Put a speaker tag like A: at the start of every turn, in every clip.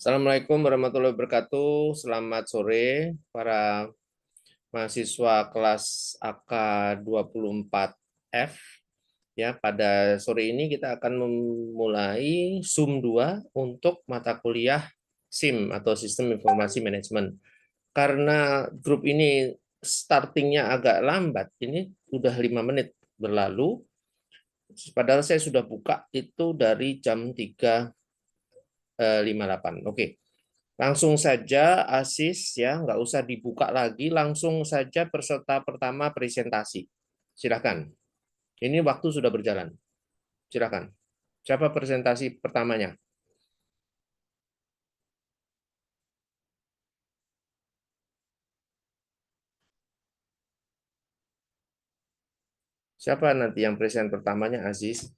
A: Assalamualaikum warahmatullahi wabarakatuh. Selamat sore para mahasiswa kelas AK 24F. Ya, pada sore ini kita akan memulai Zoom 2 untuk mata kuliah SIM atau Sistem Informasi Manajemen. Karena grup ini startingnya agak lambat, ini sudah 5 menit berlalu, padahal saya sudah buka itu dari jam 3.58. Oke. Langsung saja Asis ya, nggak usah dibuka lagi, langsung saja peserta pertama presentasi. Silakan. Ini waktu sudah berjalan. Silakan. Siapa presentasi pertamanya? Siapa nanti yang present pertamanya, Aziz?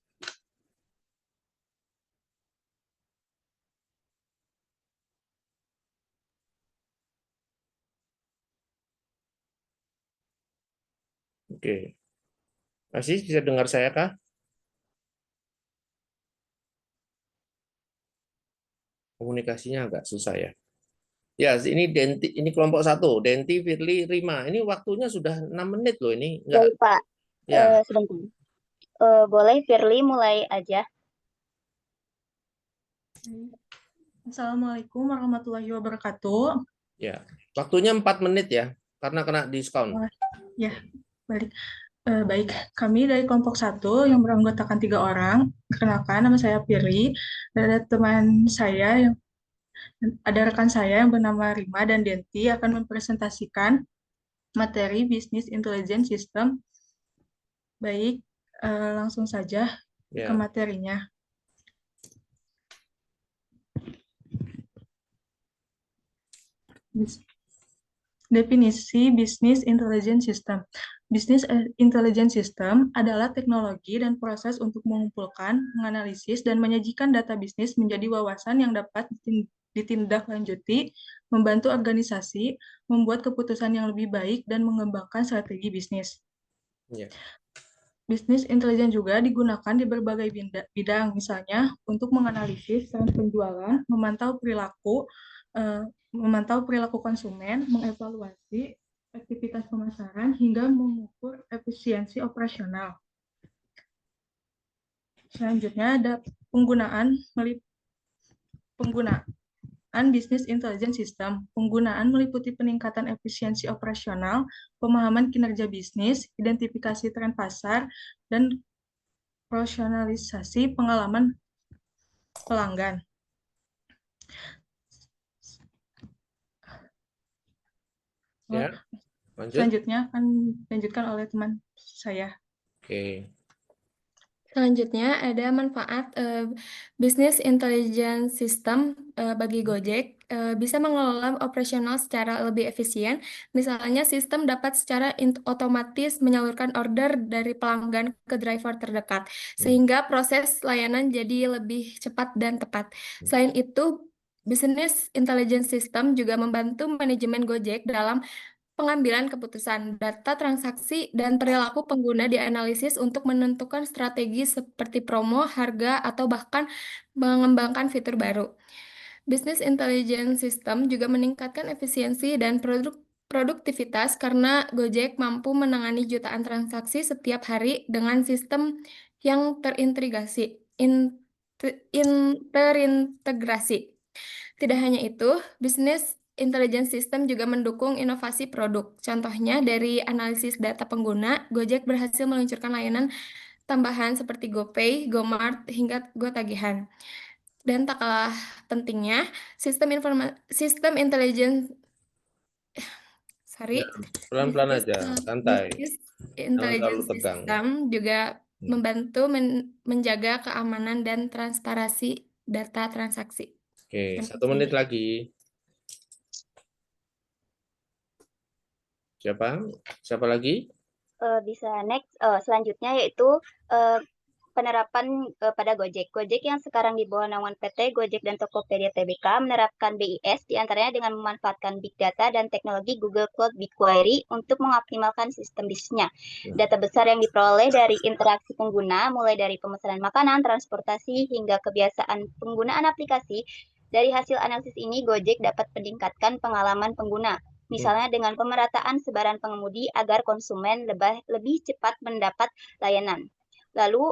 A: Oke. Aziz bisa dengar saya kah? Komunikasinya agak susah ya. Ya, ini kelompok 1, Denti, Firly, Rima. Ini waktunya sudah 6 menit loh ini. Enggak.
B: Baik, Pak.
A: Ya.
B: Sebentar. Boleh Firly mulai aja.
C: Assalamualaikum warahmatullahi wabarakatuh.
A: Ya. Waktunya 4 menit ya, karena kena diskon.
C: Ya, balik. Baik, kami dari kelompok 1 yang beranggotakan 3 orang. Perkenalkan, nama saya Firly. Ada teman saya ada rekan saya yang bernama Rima dan Denti akan mempresentasikan materi Business Intelligence System. Baik, langsung saja ke materinya. Definisi Business Intelligence System. Business Intelligence System adalah teknologi dan proses untuk mengumpulkan, menganalisis, dan menyajikan data bisnis menjadi wawasan yang dapat ditindaklanjuti, membantu organisasi, membuat keputusan yang lebih baik, dan mengembangkan strategi bisnis. Business Intelligence juga digunakan di berbagai bidang, misalnya untuk menganalisis tren penjualan, memantau perilaku konsumen, mengevaluasi aktivitas pemasaran, hingga mengukur efisiensi operasional. Selanjutnya ada penggunaan Business Intelligence System. Penggunaan meliputi peningkatan efisiensi operasional, pemahaman kinerja bisnis, identifikasi tren pasar, dan profesionalisasi pengalaman pelanggan.
A: Ya, lanjut.
C: Selanjutnya akan dilanjutkan oleh teman saya.
A: Oke.
D: Selanjutnya ada manfaat Business Intelligence System bagi Gojek, bisa mengelola operasional secara lebih efisien. Misalnya sistem dapat secara otomatis menyalurkan order dari pelanggan ke driver terdekat, sehingga proses layanan jadi lebih cepat dan tepat. Selain itu, Business Intelligence System juga membantu manajemen Gojek dalam pengambilan keputusan. Data transaksi dan perilaku pengguna dianalisis untuk menentukan strategi seperti promo, harga, atau bahkan mengembangkan fitur baru. Business Intelligence System juga meningkatkan efisiensi dan produktivitas karena Gojek mampu menangani jutaan transaksi setiap hari dengan sistem yang terintegrasi. Tidak hanya itu, Business Intelligence System juga mendukung inovasi produk. Contohnya, dari analisis data pengguna, Gojek berhasil meluncurkan layanan tambahan seperti GoPay, GoMart, hingga GoTagihan. Dan tak kalah pentingnya, sistem intelligence
A: pelan-pelan aja, santai.
D: Business Intelligence System juga membantu menjaga keamanan dan transparansi data transaksi.
A: Oke, 1 menit lagi. Siapa lagi?
B: Bisa next. Selanjutnya yaitu penerapan pada Gojek. Gojek yang sekarang di bawah naungan PT Gojek dan Tokopedia Tbk menerapkan BIS diantaranya dengan memanfaatkan Big Data dan teknologi Google Cloud BigQuery untuk mengoptimalkan sistem bisnisnya. Data besar yang diperoleh dari interaksi pengguna, mulai dari pemesanan makanan, transportasi, hingga kebiasaan penggunaan aplikasi, Dari hasil analisis ini, Gojek dapat meningkatkan pengalaman pengguna, misalnya dengan pemerataan sebaran pengemudi agar konsumen lebih cepat mendapat layanan. Lalu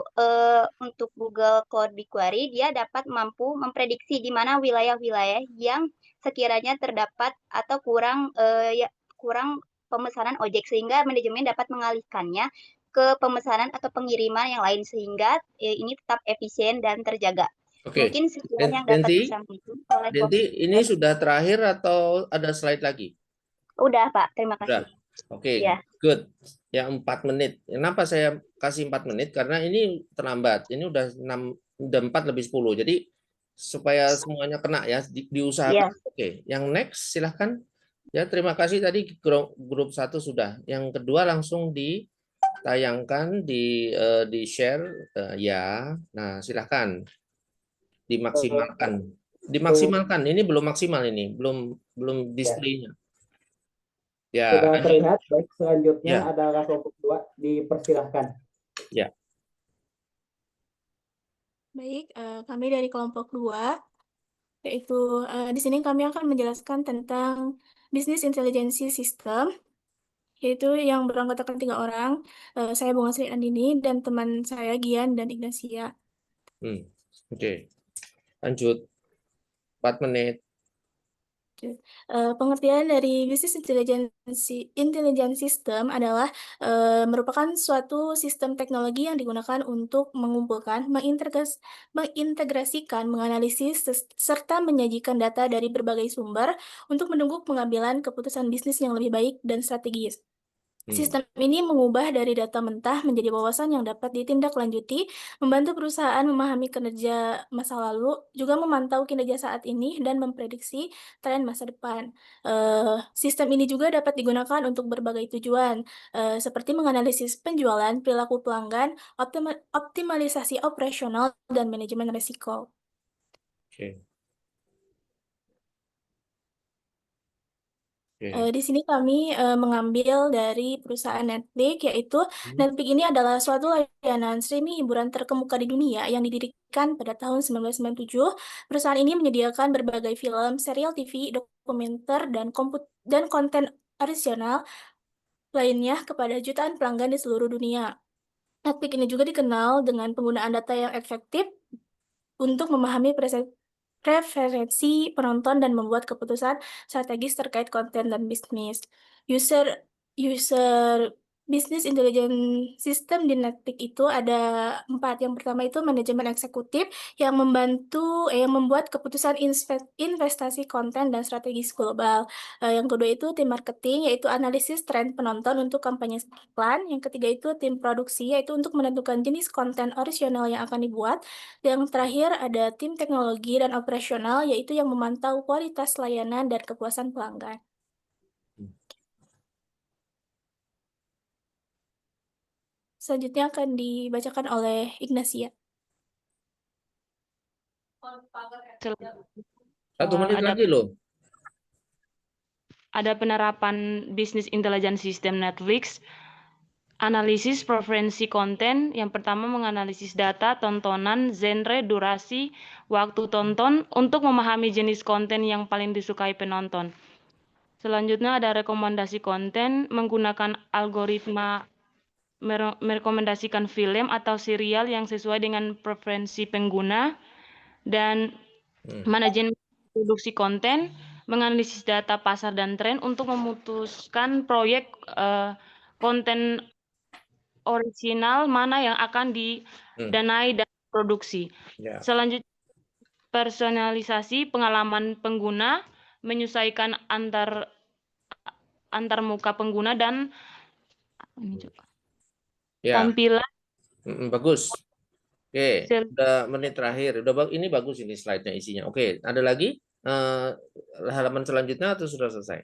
B: untuk Google Cloud BigQuery, dia dapat mampu memprediksi di mana wilayah-wilayah yang sekiranya terdapat atau kurang pemesanan ojek, sehingga manajemen dapat mengalihkannya ke pemesanan atau pengiriman yang lain, sehingga ini tetap efisien dan terjaga.
A: Oke,
B: Mungkin sekian yang dapat
A: Denti,
B: disampaikan oleh
A: Denti, ini sudah terakhir atau ada slide lagi?
B: Udah, Pak. Terima
A: Sudah.
B: kasih.
A: Oke,
B: Ya.
A: good. Yang 4 menit. Kenapa saya kasih 4 menit? Karena ini terlambat. Ini udah 4 lebih 10. Jadi supaya semuanya kena ya, diusahakan.
B: Iya.
A: Oke, yang next silahkan. Ya, terima kasih tadi grup 1 sudah. Yang kedua langsung ditayangkan, di share ya. Nah, silahkan dimaksimalkan. Dimaksimalkan. Ini belum maksimal ini, belum displaynya. Ya,
E: Sudah terlihat. Baik, selanjutnya
A: ya.
E: adalah kelompok 2, dipersilahkan.
A: Ya.
D: Baik, kami dari kelompok 2, yaitu di sini kami akan menjelaskan tentang Business Intelligence System, yaitu yang beranggotakan 3 orang. Saya Bunga Sri Andini dan teman saya Gian dan Ignacia.
A: Oke. Lanjut. 4 menit.
D: Pengertian dari Business Intelligence System adalah merupakan suatu sistem teknologi yang digunakan untuk mengumpulkan, mengintegrasikan, menganalisis, serta menyajikan data dari berbagai sumber untuk mendukung pengambilan keputusan bisnis yang lebih baik dan strategis. Sistem ini mengubah dari data mentah menjadi wawasan yang dapat ditindaklanjuti, membantu perusahaan memahami kinerja masa lalu, juga memantau kinerja saat ini, dan memprediksi tren masa depan. Sistem ini juga dapat digunakan untuk berbagai tujuan, seperti menganalisis penjualan, perilaku pelanggan, optimalisasi operasional, dan manajemen risiko.
A: Oke.
D: Di sini kami mengambil dari perusahaan Netflix, yaitu Netflix ini adalah suatu layanan streaming hiburan terkemuka di dunia yang didirikan pada tahun 1997. Perusahaan ini menyediakan berbagai film, serial TV, dokumenter, dan konten original lainnya kepada jutaan pelanggan di seluruh dunia. Netflix ini juga dikenal dengan penggunaan data yang efektif untuk memahami preferensi penonton dan membuat keputusan strategis terkait konten dan bisnis. User Business Intelligence System di Netflix itu ada 4. Yang pertama itu manajemen eksekutif yang membuat keputusan investasi konten dan strategis global. Yang kedua itu tim marketing, yaitu analisis tren penonton untuk kampanye iklan. Yang ketiga itu tim produksi, yaitu untuk menentukan jenis konten original yang akan dibuat. Yang terakhir ada tim teknologi dan operasional, yaitu yang memantau kualitas layanan dan kepuasan pelanggan. Selanjutnya akan dibacakan oleh Ignacia.
A: 1 menit lagi loh.
F: Ada penerapan Business Intelligence System Netflix, analisis preferensi konten. Yang pertama menganalisis data, tontonan, genre, durasi, waktu tonton untuk memahami jenis konten yang paling disukai penonton. Selanjutnya ada rekomendasi konten, menggunakan algoritma merekomendasikan film atau serial yang sesuai dengan preferensi pengguna, dan manajemen produksi konten, menganalisis data pasar dan tren untuk memutuskan proyek konten original mana yang akan didanai dan produksi. Selanjutnya personalisasi pengalaman pengguna, menyesuaikan antar muka pengguna dan tampilan.
A: Bagus. Oke, udah menit terakhir. Ini bagus ini slide-nya isinya. Oke, ada lagi halaman selanjutnya atau sudah selesai?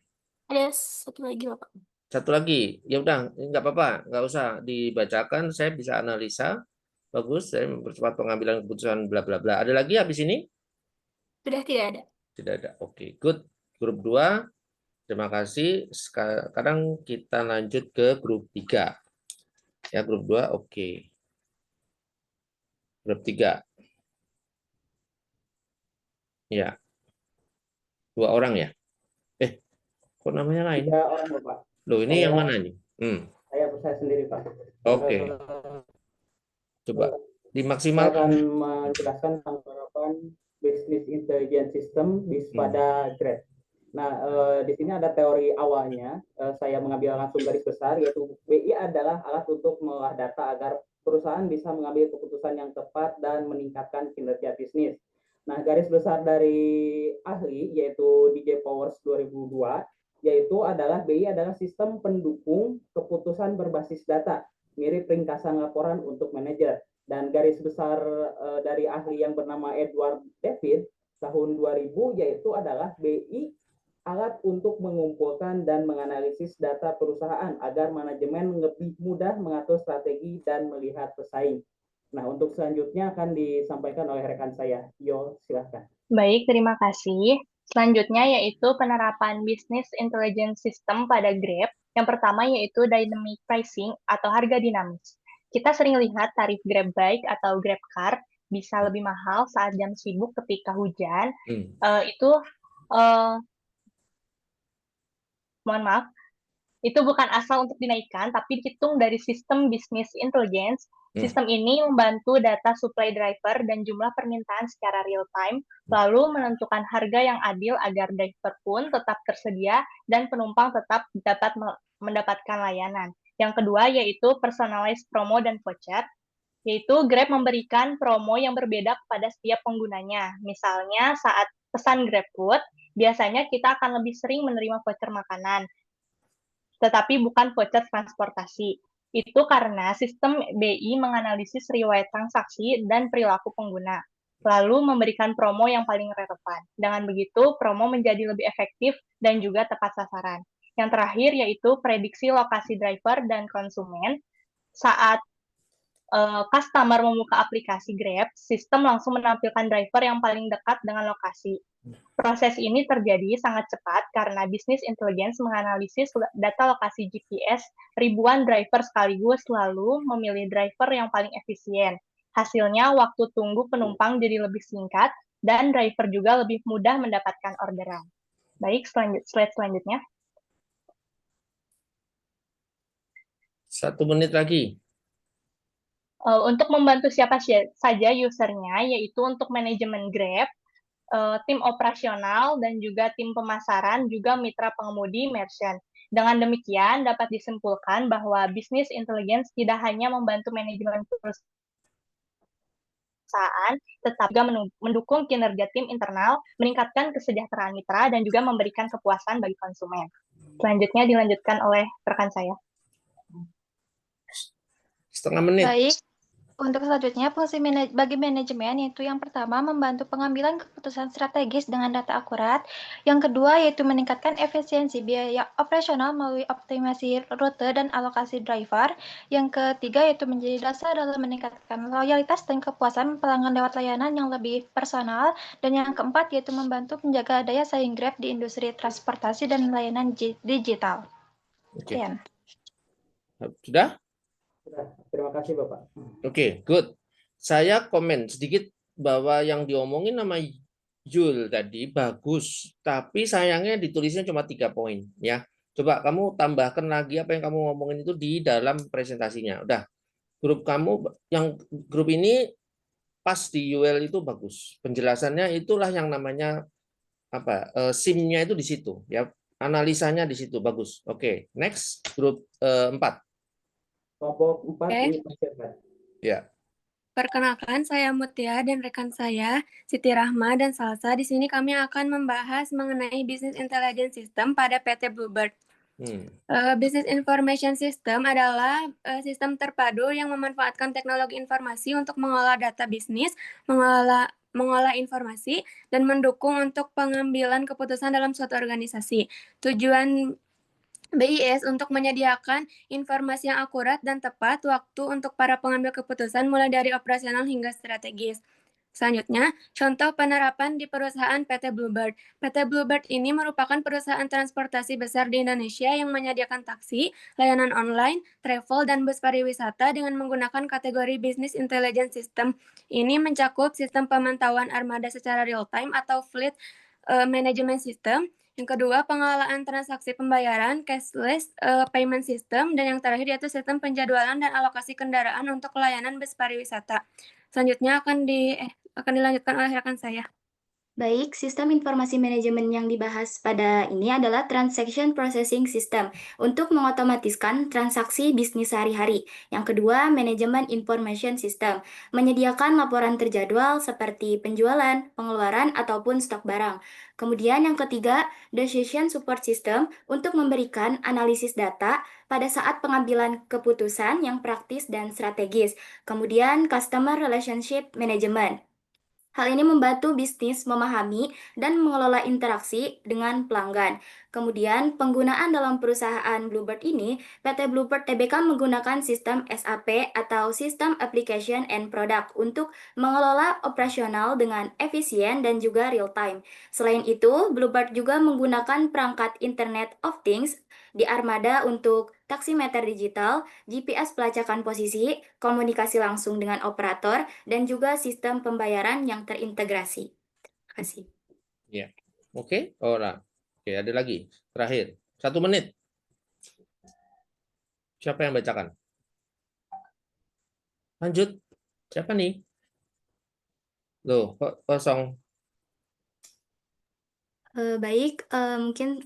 D: Ada satu lagi, Bapak.
A: Satu lagi. Ya udah, nggak apa-apa, nggak usah dibacakan. Saya bisa analisa. Bagus, saya mempercepat pengambilan keputusan bla bla bla. Ada lagi habis ini?
D: Sudah tidak ada.
A: Tidak ada. Oke, good. Grup 2. Terima kasih. Sekarang kita lanjut ke grup 3. Ya, grup 2 oke. Grup 3. Ya. 2 orang ya? Kok namanya lain?
E: 3 orang Bapak.
A: Loh, ini yang
E: Saya-
A: mana nih?
E: Saya sendiri Pak.
A: Oke. Coba
E: Saya
A: dimaksimal.
E: akan menjelaskan tentang penerapan Business Intelligence System pada Grab. Nah, di sini ada teori awalnya. Saya mengambil langsung garis besar, yaitu BI adalah alat untuk mengolah data agar perusahaan bisa mengambil keputusan yang tepat dan meningkatkan kinerja bisnis. Nah, garis besar dari ahli, yaitu DJ Powers 2002, yaitu adalah BI adalah sistem pendukung keputusan berbasis data, mirip ringkasan laporan untuk manajer. Dan garis besar dari ahli yang bernama Edward David tahun 2000, yaitu adalah BI alat untuk mengumpulkan dan menganalisis data perusahaan agar manajemen lebih mudah mengatur strategi dan melihat pesaing. Nah, untuk selanjutnya akan disampaikan oleh rekan saya. Yo, silahkan.
G: Baik, terima kasih. Selanjutnya yaitu penerapan Business Intelligence System pada Grab. Yang pertama yaitu Dynamic Pricing atau harga dinamis. Kita sering lihat tarif Grab Bike atau Grab Car bisa lebih mahal saat jam sibuk ketika hujan. Mohon maaf, itu bukan asal untuk dinaikkan, tapi dihitung dari sistem Business Intelligence. Sistem ini membantu data supply driver dan jumlah permintaan secara real time, lalu menentukan harga yang adil agar driver pun tetap tersedia dan penumpang tetap dapat mendapatkan layanan. Yang kedua yaitu personalized promo dan voucher, yaitu Grab memberikan promo yang berbeda kepada setiap penggunanya. Misalnya saat pesan GrabFood, biasanya kita akan lebih sering menerima voucher makanan, tetapi bukan voucher transportasi. Itu karena sistem BI menganalisis riwayat transaksi dan perilaku pengguna, lalu memberikan promo yang paling relevan. Dengan begitu, promo menjadi lebih efektif dan juga tepat sasaran. Yang terakhir yaitu prediksi lokasi driver dan konsumen. Saat customer membuka aplikasi Grab, sistem langsung menampilkan driver yang paling dekat dengan lokasi. Proses ini terjadi sangat cepat karena Business Intelligence menganalisis data lokasi GPS ribuan driver sekaligus lalu memilih driver yang paling efisien. Hasilnya, waktu tunggu penumpang jadi lebih singkat dan driver juga lebih mudah mendapatkan orderan. Baik, slide selanjutnya.
A: 1 menit lagi.
G: Untuk membantu siapa saja usernya, yaitu untuk manajemen Grab, tim operasional, dan juga tim pemasaran, juga mitra pengemudi, merchant. Dengan demikian, dapat disimpulkan bahwa Business Intelligence tidak hanya membantu manajemen perusahaan, tetapi juga mendukung kinerja tim internal, meningkatkan kesejahteraan mitra, dan juga memberikan kepuasan bagi konsumen. Selanjutnya dilanjutkan oleh rekan saya.
A: Setengah menit.
H: Baik. Untuk selanjutnya, fungsi bagi manajemen yaitu yang pertama membantu pengambilan keputusan strategis dengan data akurat. Yang kedua yaitu meningkatkan efisiensi biaya operasional melalui optimasi rute dan alokasi driver. Yang ketiga yaitu menjadi dasar dalam meningkatkan loyalitas dan kepuasan pelanggan lewat layanan yang lebih personal. Dan yang keempat yaitu membantu menjaga daya saing Grab di industri transportasi dan layanan digital.
A: Oke. Sudah?
E: Terima kasih Bapak.
A: Oke, good. Saya komen sedikit bahwa yang diomongin nama Yul tadi bagus, tapi sayangnya ditulisnya cuma 3 poin ya. Coba kamu tambahkan lagi apa yang kamu ngomongin itu di dalam presentasinya. Udah. Grup kamu yang grup ini pas di UL itu bagus. Penjelasannya itulah yang namanya apa? SIM-nya itu di situ ya. Analisanya di situ bagus. Oke, next grup 4.
E: Kelompok 4 dipersilakan.
I: Ya. Perkenalkan, saya Mutia dan rekan saya, Siti Rahma dan Salsa. Di sini kami akan membahas mengenai Business Intelligence System pada PT Bluebird. Business Information System adalah sistem terpadu yang memanfaatkan teknologi informasi untuk mengolah data bisnis, mengolah informasi, dan mendukung untuk pengambilan keputusan dalam suatu organisasi. Tujuan BIS untuk menyediakan informasi yang akurat dan tepat waktu untuk para pengambil keputusan mulai dari operasional hingga strategis. Selanjutnya, contoh penerapan di perusahaan PT Bluebird. PT Bluebird ini merupakan perusahaan transportasi besar di Indonesia yang menyediakan taksi, layanan online, travel, dan bus pariwisata dengan menggunakan kategori Business Intelligence System. Ini mencakup sistem pemantauan armada secara real-time atau fleet manajemen sistem. Yang kedua, pengelolaan transaksi pembayaran, cashless payment system. Dan yang terakhir yaitu sistem penjadwalan dan alokasi kendaraan untuk layanan bus pariwisata. Selanjutnya akan dilanjutkan oleh rekan saya.
B: Baik, sistem informasi manajemen yang dibahas pada ini adalah Transaction Processing System untuk mengotomatiskan transaksi bisnis sehari-hari. Yang kedua, Manajemen Information System, menyediakan laporan terjadwal seperti penjualan, pengeluaran, ataupun stok barang. Kemudian yang ketiga, Decision Support System untuk memberikan analisis data pada saat pengambilan keputusan yang praktis dan strategis. Kemudian, Customer Relationship Management. Hal ini membantu bisnis memahami dan mengelola interaksi dengan pelanggan. Kemudian, penggunaan dalam perusahaan Bluebird ini, PT Bluebird Tbk menggunakan sistem SAP atau System Application and Product untuk mengelola operasional dengan efisien dan juga real time. Selain itu, Bluebird juga menggunakan perangkat Internet of Things di Armada untuk taksimeter digital, GPS pelacakan posisi, komunikasi langsung dengan operator, dan juga sistem pembayaran yang terintegrasi. Terima kasih.
A: Ya, oke. Oke, ada lagi. Terakhir, 1 menit. Siapa yang bacakan? Lanjut. Siapa nih? Loh, kok kosong?
B: Baik, mungkin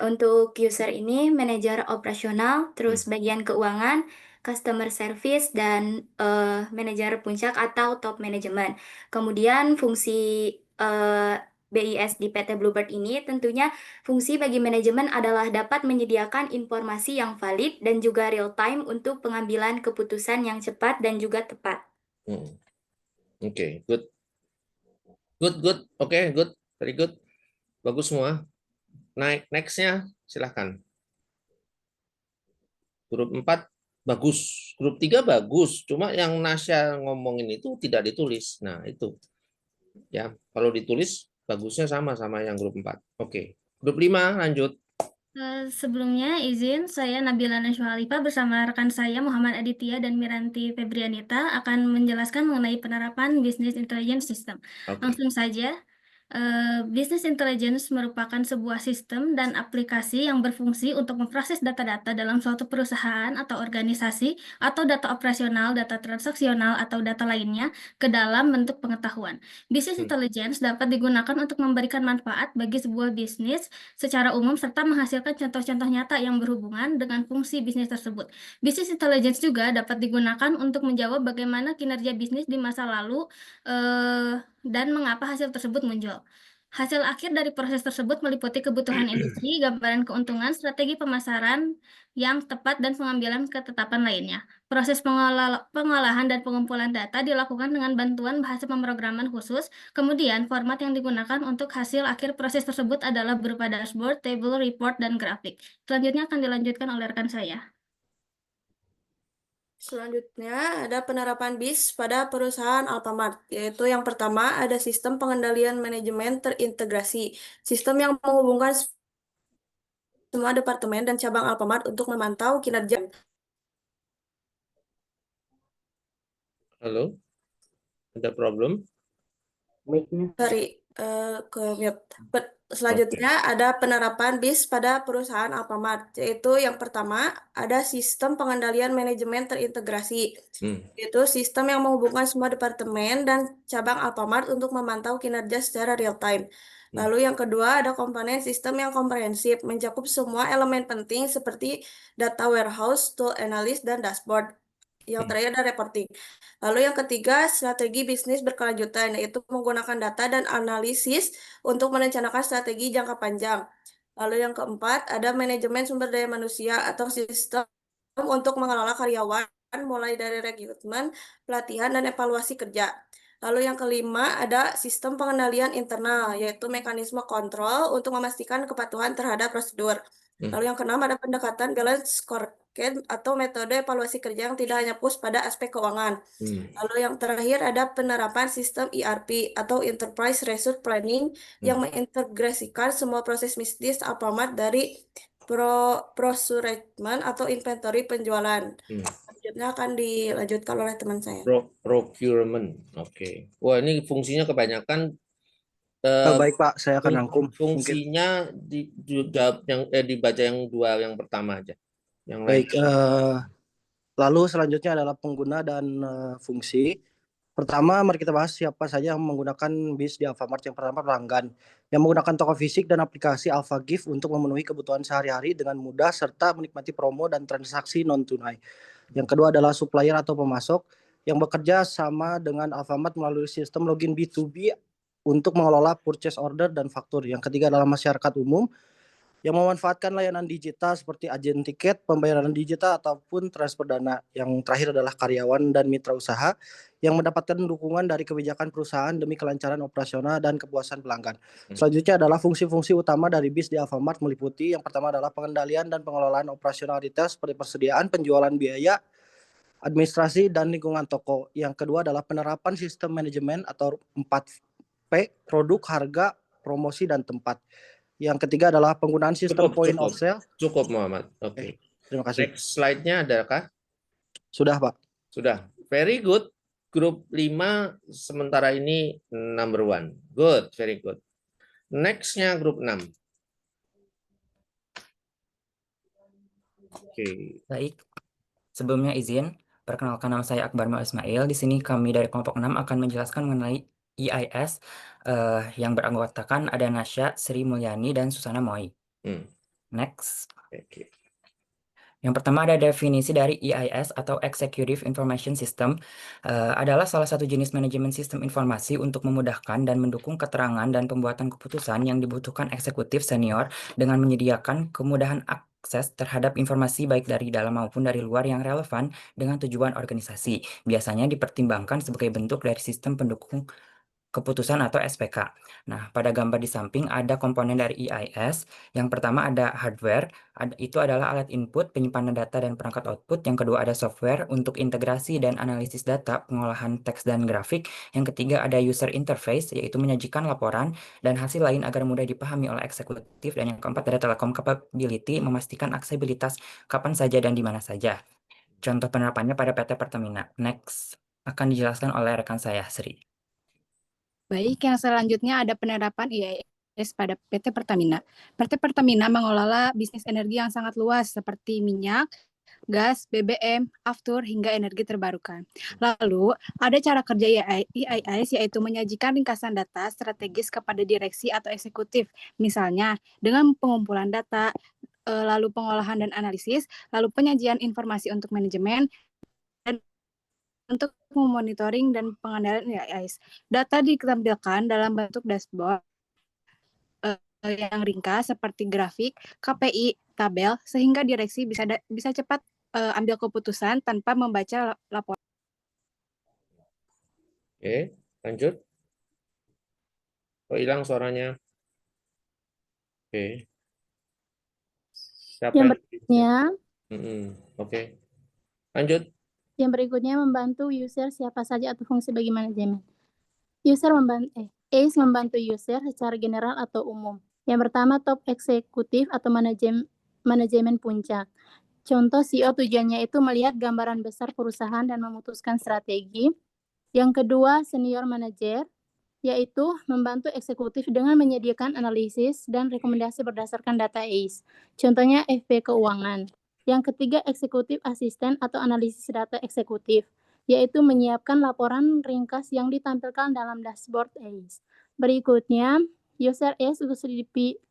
B: untuk user ini manajer operasional, terus bagian keuangan, customer service, dan manajer puncak atau top management. Kemudian fungsi BIS di PT Bluebird ini tentunya fungsi bagi manajemen adalah dapat menyediakan informasi yang valid dan juga real time untuk pengambilan keputusan yang cepat dan juga tepat.
A: Oke, good. Oke, good. Very good. Bagus semua. Next-nya silahkan. Grup 4 bagus. Grup 3 bagus. Cuma yang Nasya ngomongin itu tidak ditulis. Nah, itu. Ya, kalau ditulis bagusnya sama yang grup 4. Oke. Grup 5 lanjut.
D: Sebelumnya izin saya Nabila Nasyohalifah bersama rekan saya Muhammad Aditya dan Miranti Febrianita akan menjelaskan mengenai penerapan Business Intelligence System. Langsung saja. Business Intelligence merupakan sebuah sistem dan aplikasi yang berfungsi untuk memproses data-data dalam suatu perusahaan atau organisasi atau data operasional, data transaksional, atau data lainnya ke dalam bentuk pengetahuan. Business Intelligence dapat digunakan untuk memberikan manfaat bagi sebuah bisnis secara umum serta menghasilkan contoh-contoh nyata yang berhubungan dengan fungsi bisnis tersebut. Business Intelligence juga dapat digunakan untuk menjawab bagaimana kinerja bisnis di masa lalu dan mengapa hasil tersebut muncul. Hasil akhir dari proses tersebut meliputi kebutuhan industri, gambaran keuntungan, strategi pemasaran yang tepat, dan pengambilan ketetapan lainnya. Proses pengolahan dan pengumpulan data dilakukan dengan bantuan bahasa pemrograman khusus. Kemudian, format yang digunakan untuk hasil akhir proses tersebut adalah berupa dashboard, table, report, dan grafik. Selanjutnya akan dilanjutkan oleh rekan saya.
J: Selanjutnya ada penerapan BIS pada perusahaan Alfamart, yaitu yang pertama ada sistem pengendalian manajemen terintegrasi, sistem yang menghubungkan semua departemen dan cabang Alfamart untuk memantau kinerja.
A: Halo, ada problem?
J: Sorry, ke mute. Selanjutnya ada penerapan BIS pada perusahaan Alfamart, yaitu yang pertama ada sistem pengendalian manajemen terintegrasi, yaitu sistem yang menghubungkan semua departemen dan cabang Alfamart untuk memantau kinerja secara real time. Lalu yang kedua ada komponen sistem yang komprehensif, mencakup semua elemen penting seperti data warehouse, tool analyst, dan dashboard. Yang terakhir ada reporting. Lalu yang ketiga, strategi bisnis berkelanjutan, yaitu menggunakan data dan analisis untuk merencanakan strategi jangka panjang. Lalu yang keempat, ada manajemen sumber daya manusia atau sistem untuk mengelola karyawan, mulai dari rekrutmen, pelatihan, dan evaluasi kerja. Lalu yang kelima, ada sistem pengendalian internal, yaitu mekanisme kontrol untuk memastikan kepatuhan terhadap prosedur. Lalu yang keenam, ada pendekatan balance scorecard atau metode evaluasi kerja yang tidak hanya push pada aspek keuangan. Lalu yang terakhir ada penerapan sistem ERP atau Enterprise Resource Planning yang mengintegrasikan semua proses bisnis Alfamart dari procurement atau inventory penjualan. Selanjutnya akan dilanjutkan oleh teman saya.
A: Procurement, oke. Wah, ini fungsinya kebanyakan
K: Baik Pak, saya akan rangkum. Mungkin.
A: Fungsinya dijawab dibaca yang dua yang pertama aja. Yang
K: Baik.
A: lain.
K: Lalu selanjutnya adalah pengguna dan fungsi. Pertama, mari kita bahas siapa saja yang menggunakan BIS di Alfamart. Yang pertama, pelanggan yang menggunakan toko fisik dan aplikasi AlfaGift untuk memenuhi kebutuhan sehari-hari dengan mudah serta menikmati promo dan transaksi non-tunai. Yang kedua adalah supplier atau pemasok yang bekerja sama dengan Alfamart melalui sistem login B2B untuk mengelola purchase order dan faktur. Yang ketiga adalah masyarakat umum yang memanfaatkan layanan digital seperti agen tiket, pembayaran digital, ataupun transfer dana. Yang terakhir adalah karyawan dan mitra usaha yang mendapatkan dukungan dari kebijakan perusahaan demi kelancaran operasional dan kepuasan pelanggan. Selanjutnya adalah fungsi-fungsi utama dari BIS di Alfamart meliputi yang pertama adalah pengendalian dan pengelolaan operasional retail seperti persediaan, penjualan biaya, administrasi, dan lingkungan toko. Yang kedua adalah penerapan sistem manajemen atau 4P, produk, harga, promosi, dan tempat. Yang ketiga adalah penggunaan sistem point of sale.
A: Cukup Muhammad. Oke.
K: Terima kasih.
A: Next slide-nya adakah?
K: Sudah Pak.
A: Sudah. Very good. Grup 5 sementara ini number 1. Good, very good. Next-nya grup 6. Oke.
L: Baik. Sebelumnya izin, perkenalkan nama saya Akbar Mau Ismail. Di sini kami dari kelompok 6 akan menjelaskan mengenai EIS yang beranggotakan ada Nasya, Sri Mulyani, dan Susana Moi. Next.
A: Okay.
L: Yang pertama ada definisi dari EIS atau Executive Information System adalah salah satu jenis manajemen sistem informasi untuk memudahkan dan mendukung keterangan dan pembuatan keputusan yang dibutuhkan eksekutif senior dengan menyediakan kemudahan akses terhadap informasi baik dari dalam maupun dari luar yang relevan dengan tujuan organisasi. Biasanya dipertimbangkan sebagai bentuk dari sistem pendukung keputusan atau SPK. Nah, pada gambar di samping ada komponen dari EIS. Yang pertama ada hardware, itu adalah alat input, penyimpanan data, dan perangkat output. Yang kedua ada software untuk integrasi dan analisis data, pengolahan teks dan grafik. Yang ketiga ada user interface, yaitu menyajikan laporan dan hasil lain agar mudah dipahami oleh eksekutif. Dan yang keempat ada telecom capability, memastikan aksesibilitas kapan saja dan di mana saja. Contoh penerapannya pada PT Pertamina. Next, akan dijelaskan oleh rekan saya, Sri.
M: Baik, yang selanjutnya ada penerapan EIS pada PT Pertamina. PT Pertamina mengelola bisnis energi yang sangat luas seperti minyak, gas, BBM, aftur, hingga energi terbarukan. Lalu, ada cara kerja EIS yaitu menyajikan ringkasan data strategis kepada direksi atau eksekutif. Misalnya, dengan pengumpulan data, lalu pengolahan dan analisis, lalu penyajian informasi untuk manajemen, dan untuk memonitoring dan pengendalian EIS. Data ditampilkan dalam bentuk dashboard yang ringkas seperti grafik, KPI, tabel, sehingga direksi bisa cepat ambil keputusan tanpa membaca laporan.
A: Oke, lanjut. Kok hilang suaranya? Oke. Siapa
N: yang berikutnya?
A: Oke. Lanjut.
N: Yang berikutnya membantu user siapa saja atau fungsi bagi manajemen. ACE membantu user secara general atau umum. Yang pertama top eksekutif atau manajemen puncak. Contoh CEO tujuannya itu melihat gambaran besar perusahaan dan memutuskan strategi. Yang kedua senior manager, yaitu membantu eksekutif dengan menyediakan analisis dan rekomendasi berdasarkan data ACE. Contohnya FP keuangan. Yang ketiga, eksekutif asisten atau analisis data eksekutif, yaitu menyiapkan laporan ringkas yang ditampilkan dalam dashboard ACE. Berikutnya, user ACE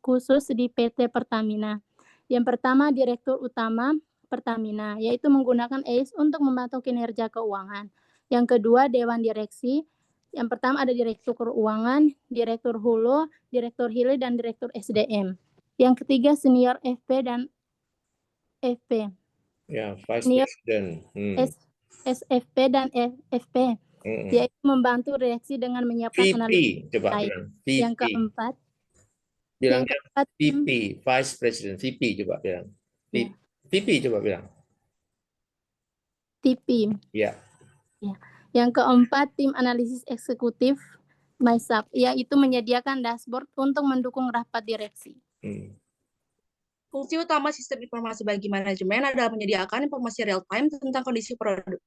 N: khusus di PT Pertamina. Yang pertama, Direktur Utama Pertamina, yaitu menggunakan ACE untuk memantau kinerja keuangan. Yang kedua, Dewan Direksi. Yang pertama ada Direktur Keuangan, Direktur Hulu, Direktur Hilir, dan Direktur SDM. Yang ketiga, Senior FP dan FP.
A: Ya, Vice President.
N: SFP dan FP, yaitu membantu direksi dengan menyiapkan analisis.
A: Coba bilang.
N: Yang keempat.
A: Bilang VP, Vice President. VP coba bilang.
N: Ya.
A: VP coba bilang.
N: TP.
A: Ya.
N: Ya. Yang keempat, tim analisis eksekutif MySAP, yaitu menyediakan dashboard untuk mendukung rapat direksi.
O: Fungsi utama sistem informasi bagi manajemen adalah menyediakan informasi real time tentang kondisi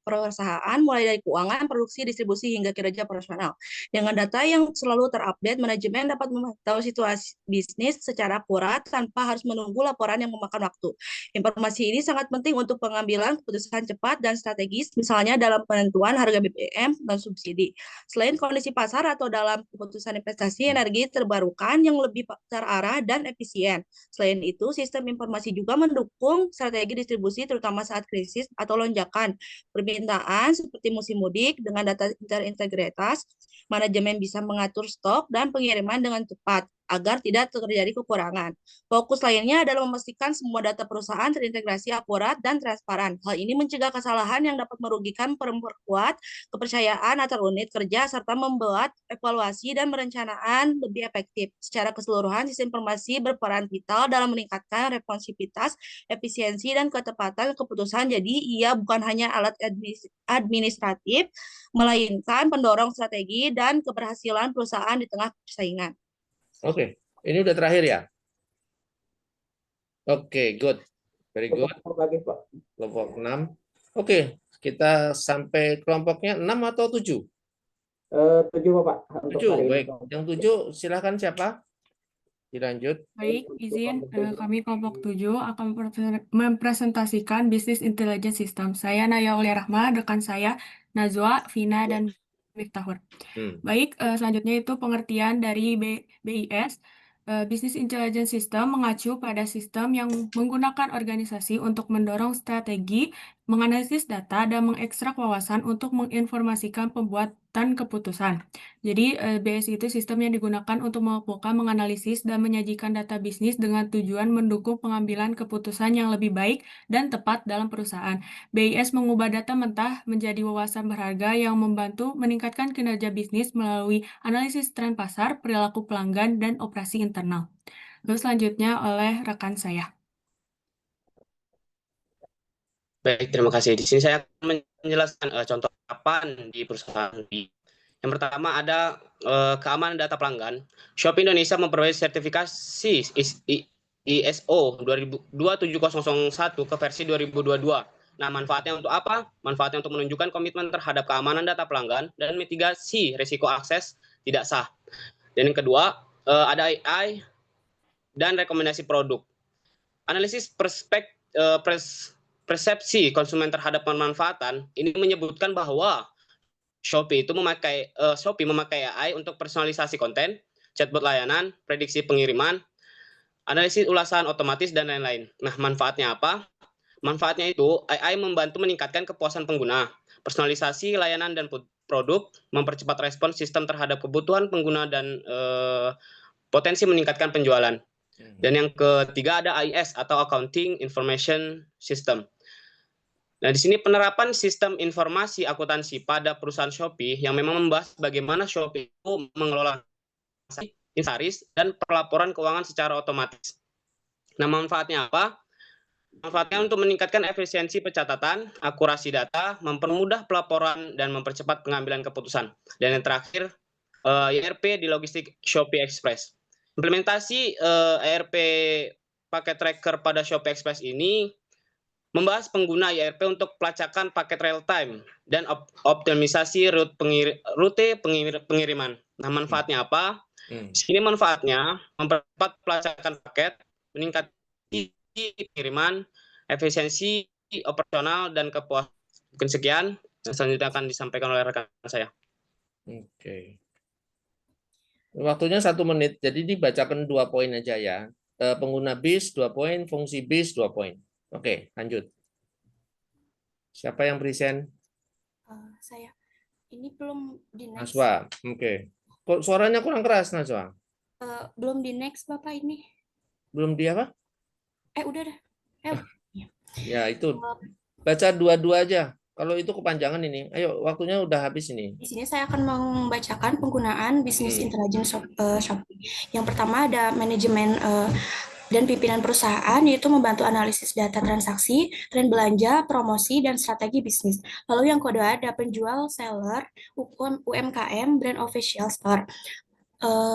O: perusahaan, mulai dari keuangan, produksi, distribusi, hingga kinerja operasional. Dengan data yang selalu terupdate, manajemen dapat memantau situasi bisnis secara akurat tanpa harus menunggu laporan yang memakan waktu. Informasi ini sangat penting untuk pengambilan keputusan cepat dan strategis, misalnya dalam penentuan harga BBM dan subsidi. Selain kondisi pasar atau dalam keputusan investasi energi terbarukan yang lebih terarah dan efisien. Selain itu, sistem informasi juga mendukung strategi distribusi terutama saat krisis atau lonjakan permintaan seperti musim mudik. Dengan data terintegritas, manajemen bisa mengatur stok dan pengiriman dengan cepat agar tidak terjadi kekurangan. Fokus lainnya adalah memastikan semua data perusahaan terintegrasi akurat dan transparan. Hal ini mencegah kesalahan yang dapat merugikan, memperkuat kepercayaan antar unit kerja, serta membuat evaluasi dan perencanaan lebih efektif. Secara keseluruhan, sistem informasi berperan vital dalam meningkatkan responsivitas, efisiensi, dan ketepatan keputusan. Jadi, ia bukan hanya alat administratif, melainkan pendorong strategi dan keberhasilan perusahaan di tengah persaingan.
A: Oke, ini udah terakhir ya? Oke, good. Very good. Kelompok 6. Oke, kita sampai kelompoknya 6 atau 7?
E: 7, Bapak.
A: 7, baik. Yang 7, silahkan siapa? Dilanjut.
P: Baik, izin kami kelompok 7 akan mempresentasikan Business Intelligence System. Saya Naya Aulia Rahma, rekan saya Najwa, Vina, dan Miftahur. Baik, selanjutnya itu pengertian dari BIS. Business Intelligence System mengacu pada sistem yang menggunakan organisasi untuk mendorong strategi, menganalisis data, dan mengekstrak wawasan untuk menginformasikan pembuatan keputusan. Jadi, BIS itu sistem yang digunakan untuk melakukan menganalisis dan menyajikan data bisnis dengan tujuan mendukung pengambilan keputusan yang lebih baik dan tepat dalam perusahaan. BIS mengubah data mentah menjadi wawasan berharga yang membantu meningkatkan kinerja bisnis melalui analisis tren pasar, perilaku pelanggan, dan operasi internal. Lalu selanjutnya oleh rekan saya.
Q: Baik, terima kasih. Di sini saya akan menjelaskan contoh penerapan di perusahaan. Yang pertama ada keamanan data pelanggan. Shopee Indonesia memperoleh sertifikasi ISO 27001 ke versi 2022. Nah, manfaatnya untuk apa? Manfaatnya untuk menunjukkan komitmen terhadap keamanan data pelanggan dan mitigasi risiko akses tidak sah. Dan yang kedua, ada AI dan rekomendasi produk. Analisis persepsi konsumen terhadap pemanfaatan ini menyebutkan bahwa Shopee memakai AI untuk personalisasi konten, chatbot layanan, prediksi pengiriman, analisis ulasan otomatis, dan lain-lain. Nah, manfaatnya apa? Manfaatnya itu AI membantu meningkatkan kepuasan pengguna, personalisasi layanan dan produk, mempercepat respon sistem terhadap kebutuhan pengguna, dan potensi meningkatkan penjualan. Dan yang ketiga ada AIS atau Accounting Information System. Nah, di sini penerapan sistem informasi akuntansi pada perusahaan Shopee yang memang membahas bagaimana Shopee itu mengelola inventaris dan pelaporan keuangan secara otomatis. Nah, manfaatnya apa? Manfaatnya untuk meningkatkan efisiensi pencatatan, akurasi data, mempermudah pelaporan, dan mempercepat pengambilan keputusan. Dan yang terakhir, ERP di logistik Shopee Express. Implementasi ERP paket tracker pada Shopee Express ini membahas pengguna ERP untuk pelacakan paket real time dan optimisasi rute pengiriman. Nah, manfaatnya apa? Ini manfaatnya mempercepat pelacakan paket, meningkatkan pengiriman, efisiensi operasional, dan kepuasan. Mungkin sekian. Selanjutnya akan disampaikan oleh rekan saya.
A: Oke. Waktunya 1 menit, jadi dibacakan 2 poin aja ya. Pengguna BIS 2 poin, fungsi BIS 2 poin. Oke, lanjut. Siapa yang present?
R: Saya. Ini belum di next.
A: Najwa, oke. Kok suaranya kurang keras, Najwa?
R: Belum di next, Bapak ini.
A: Belum di apa?
R: Udah dah.
A: Ya, itu. Baca 2 aja. Kalau itu kepanjangan ini. Ayo, waktunya udah habis ini.
R: Di sini saya akan membacakan penggunaan Business Intelligence Shopee. Yang pertama ada manajemen dan pimpinan perusahaan, yaitu membantu analisis data transaksi, tren belanja, promosi, dan strategi bisnis. Lalu yang kedua ada penjual, seller, UMKM, brand official store.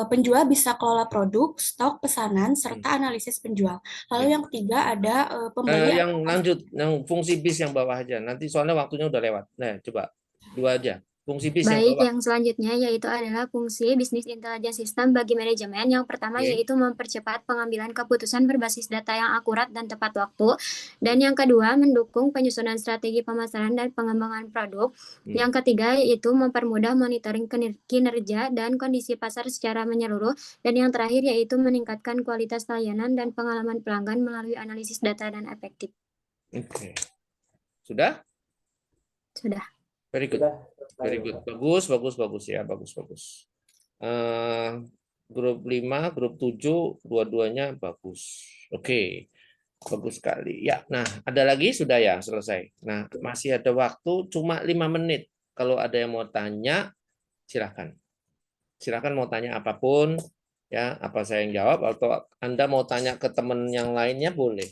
R: penjual bisa kelola produk, stok, pesanan, serta analisis penjual. Lalu yang ketiga ada pembeli.
A: Yang lanjut, yang fungsi bis yang bawah aja. Nanti soalnya waktunya udah lewat. Nah, coba 2 aja. Fungsi bis yang
N: Baik,
A: bawah.
N: yang selanjutnya yaitu adalah fungsi bisnis intelligence system bagi manajemen. Yang pertama yaitu mempercepat pengambilan keputusan berbasis data yang akurat dan tepat waktu. Dan yang kedua, mendukung penyusunan strategi pemasaran dan pengembangan produk. Yang ketiga yaitu mempermudah monitoring kinerja dan kondisi pasar secara menyeluruh. Dan yang terakhir yaitu meningkatkan kualitas layanan dan pengalaman pelanggan melalui analisis data dan efektif.
A: Oke. Sudah?
N: Sudah.
A: Very good. Very good. Bagus ya, bagus. Grup 5, grup 7, dua-duanya bagus. Oke. Bagus sekali. Ya, nah, ada lagi sudah ya, selesai. Nah, masih ada waktu cuma 5 menit. Kalau ada yang mau tanya, silakan. Silakan mau tanya apapun, ya, apa saya yang jawab atau Anda mau tanya ke teman yang lainnya boleh.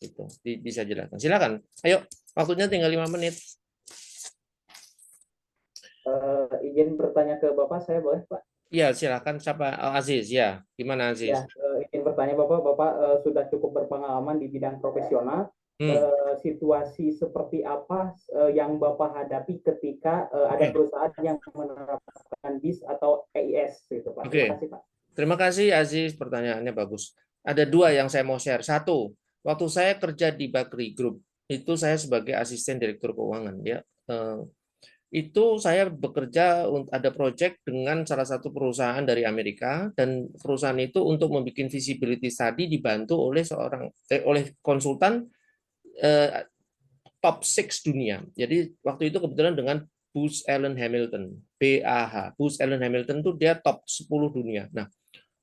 A: Itu bisa jelaskan. Silakan. Ayo, waktunya tinggal 5 menit.
E: Izin bertanya ke Bapak, saya boleh, Pak?
A: Iya, silakan. Siapa? Aziz, ya. Gimana, Aziz?
E: Ya, izin bertanya, Bapak sudah cukup berpengalaman di bidang profesional. Situasi seperti apa yang Bapak hadapi ketika ada perusahaan yang menerapkan BIS atau EIS, gitu, Pak? Terima kasih, Pak.
A: Terima kasih, Aziz. Pertanyaannya bagus. Ada 2 yang saya mau share. 1, waktu saya kerja di Bakri Group, itu saya sebagai asisten direktur keuangan, ya. Itu saya bekerja ada proyek dengan salah satu perusahaan dari Amerika, dan perusahaan itu untuk membuat visibility study dibantu oleh oleh konsultan top 6 dunia. Jadi waktu itu kebetulan dengan Booz Allen Hamilton, BAH. Booz Allen Hamilton itu dia top 10 dunia. Nah,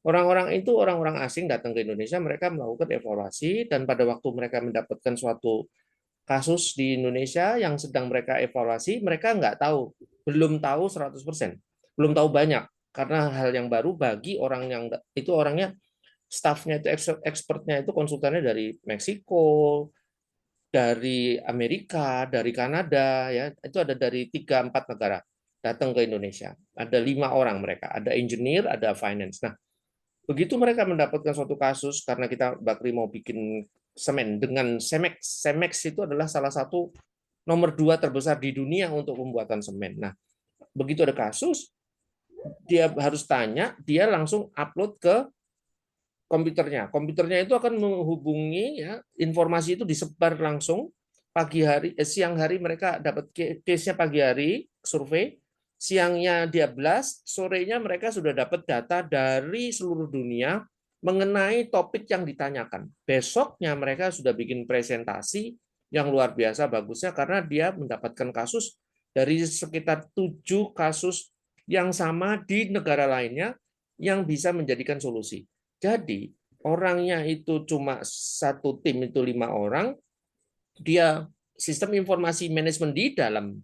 A: orang-orang itu orang-orang asing datang ke Indonesia, mereka melakukan evaluasi, dan pada waktu mereka mendapatkan suatu kasus di Indonesia yang sedang mereka evaluasi, mereka belum tahu 100%, belum tahu banyak, karena hal yang baru bagi orang yang itu orangnya, staffnya itu expertnya itu konsultannya dari Meksiko, dari Amerika, dari Kanada, ya itu ada dari 3-4 negara datang ke Indonesia. Ada 5 orang mereka, ada engineer, ada finance. Nah, begitu mereka mendapatkan suatu kasus karena kita Bakri mau bikin semen dengan Cemex. Cemex itu adalah salah satu nomor 2 terbesar di dunia untuk pembuatan semen. Nah, begitu ada kasus, dia harus tanya, dia langsung upload ke komputernya. Komputernya itu akan menghubungi, ya, informasi itu disebar langsung siang hari mereka dapat case-nya pagi hari survei, siangnya dia blast, sorenya mereka sudah dapat data dari seluruh dunia mengenai topik yang ditanyakan. Besoknya mereka sudah bikin presentasi yang luar biasa bagusnya karena dia mendapatkan kasus dari sekitar 7 kasus yang sama di negara lainnya yang bisa menjadikan solusi. Jadi orangnya itu cuma satu tim itu 5 orang, dia sistem informasi manajemen di dalam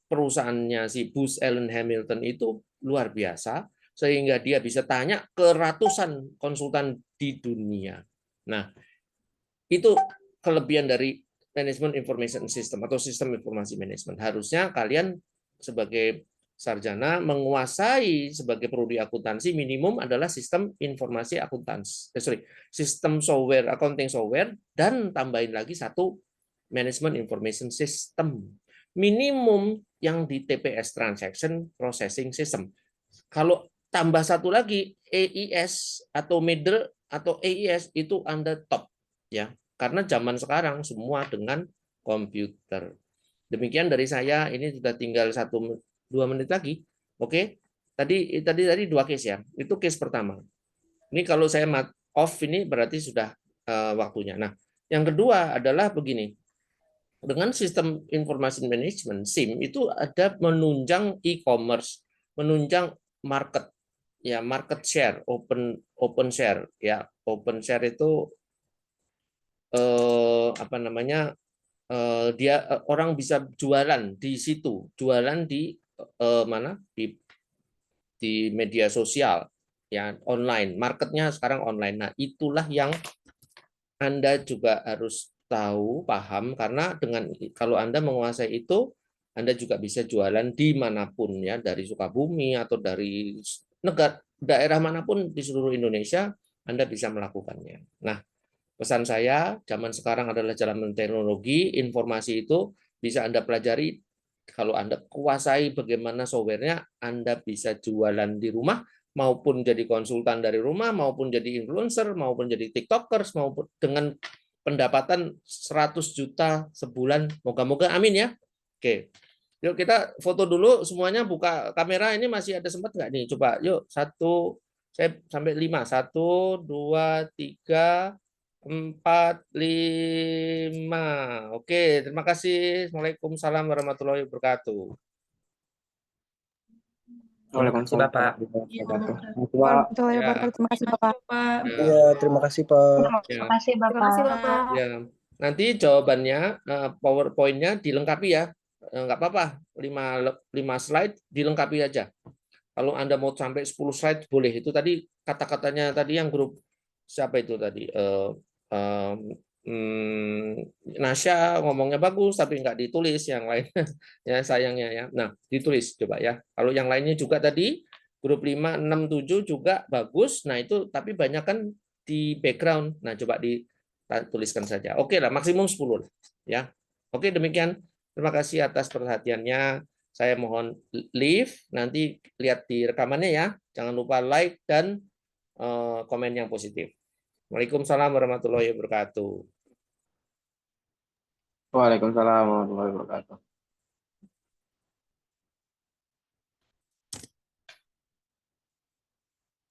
A: perusahaannya si Booz Allen Hamilton itu luar biasa, sehingga dia bisa tanya ke ratusan konsultan di dunia. Nah, itu kelebihan dari Management Information System atau sistem informasi manajemen. Harusnya kalian sebagai sarjana menguasai sebagai prodi akuntansi minimum adalah sistem informasi akuntansi. Sistem software, accounting software, dan tambahin lagi satu Management Information System. Minimum yang di TPS, Transaction Processing System. Kalau tambah satu lagi EIS atau middle atau EIS itu Anda top, ya, karena zaman sekarang semua dengan komputer. Demikian dari saya, ini sudah tinggal 1-2 menit lagi. Oke, tadi 2 case ya, itu case pertama. Ini kalau saya off ini berarti sudah waktunya. Nah, yang kedua adalah begini. Dengan sistem informasi manajemen SIM itu ada menunjang e-commerce, menunjang market, ya, market share, open share, ya. Open share itu apa namanya, dia orang bisa jualan di situ, jualan di mana, di media sosial, ya, online, marketnya sekarang online. Nah, itulah yang Anda juga harus tahu, paham, karena kalau Anda menguasai itu, Anda juga bisa jualan dimanapun, ya, dari Sukabumi atau dari daerah manapun di seluruh Indonesia Anda bisa melakukannya. Nah, pesan saya zaman sekarang adalah zaman teknologi, informasi itu bisa Anda pelajari. Kalau Anda kuasai bagaimana softwarenya, Anda bisa jualan di rumah, maupun jadi konsultan dari rumah, maupun jadi influencer, maupun jadi tiktokers, maupun dengan pendapatan 100 juta sebulan. Moga-moga amin ya. Oke. Yuk kita foto dulu semuanya, buka kamera. Ini masih ada sempat nggak nih? Coba yuk, 1, saya sampai 5. 1, 2, 3, 4, 5. Oke, terima kasih. Waalaikumsalam warahmatullahi wabarakatuh.
L: Terima kasih Bapak.
M: Warahmatullahi wabarakatuh. Terima kasih Bapak.
K: Iya, terima kasih Pak.
G: Terima kasih Bapak.
A: Ya, nanti jawabannya PowerPoint-nya dilengkapi ya. Nggak apa-apa, 5 slide dilengkapi aja. Kalau Anda mau sampai 10 slide boleh. Itu tadi kata-katanya tadi yang grup siapa itu tadi? Nasya ngomongnya bagus tapi nggak ditulis, yang lain ya sayangnya ya. Nah, ditulis coba ya. Kalau yang lainnya juga tadi grup 5, 6, 7 juga bagus. Nah, itu tapi banyak kan di background. Nah, coba dituliskan saja. Oke lah, maksimum 10 ya. Oke, demikian. Terima kasih atas perhatiannya. Saya mohon leave, nanti lihat di rekamannya ya. Jangan lupa like dan komen yang positif. Waalaikumsalam warahmatullahi wabarakatuh.
S: Waalaikumsalam warahmatullahi wabarakatuh.